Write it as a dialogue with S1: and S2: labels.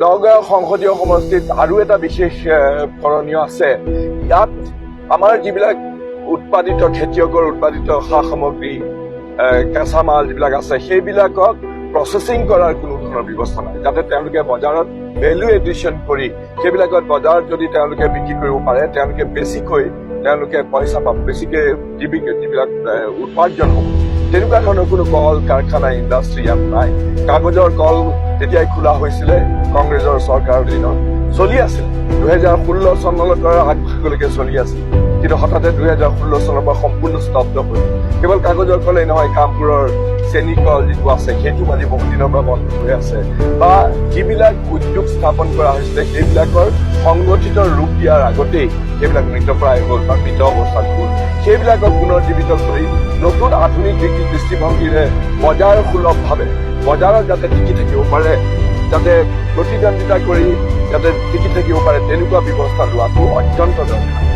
S1: নগাঁও সংসদীয় সমষ্টিত আৰু এটা বিশেষ কৰণীয় আছে। ইয়াত আমাৰ যিবিলাক উৎপাদিত খেতিয়কৰ উৎপাদিত সা সামগ্ৰী কেঁচা মাল যিবিলাক আছে সেইবিলাকক প্ৰচেছিং কৰাৰ কোনো ধৰণৰ ব্যৱস্থা নাই, যাতে তেওঁলোকে বজাৰত ভেলু এডিশ্যন কৰি সেইবিলাকত বজাৰত যদি তেওঁলোকে বিক্ৰী কৰিব পাৰে তেওঁলোকে বেছিকৈ তেওঁলোকে পইচা পাব, বেছিকৈ যিবিলাক উপাৰ্জন হ'ব। তেনেকুৱা ধৰণৰ কোনো কল কাৰখানা ইণ্ডাষ্ট্ৰী ইয়াত নাই। কাগজৰ কল তেতিয়াই খোলা হৈছিলে কংগ্ৰেছৰ চৰকাৰৰ দিনত, চলি আছিল 2016 চনলৈ আগলৈকে চলি আছিল, কিন্তু হঠাতে 2016 চনৰ পৰা সম্পূৰ্ণ স্তব্ধ হ'ল। কেৱল কাগজৰ কলেই নহয়, কামপুৰৰ চেনী কল যিটো আছে সেইটো আজি বহু দিনৰ পৰা বন্ধ হৈ আছে, বা যিবিলাক উদ্যোগ স্থাপন কৰা হৈছিলে সেইবিলাকৰ সংগঠিত ৰূপ দিয়াৰ আগতেই সেইবিলাক মৃতপ্ৰায় হ'ল বা মৃত অৱস্থাত হ'ল। সেইবিলাকক পুনৰ জীৱিত কৰি নতুন আধুনিক দৃষ্টিভংগীৰে বজাৰ সুলভভাৱে বজাৰত যাতে টিকি থাকিব পাৰে, যাতে প্ৰতিদ্বন্দ্বিতা কৰি যাতে টিকি থাকিব পাৰে, তেনেকুৱা ব্যৱস্থা লোৱাটো অত্যন্ত দৰকাৰ।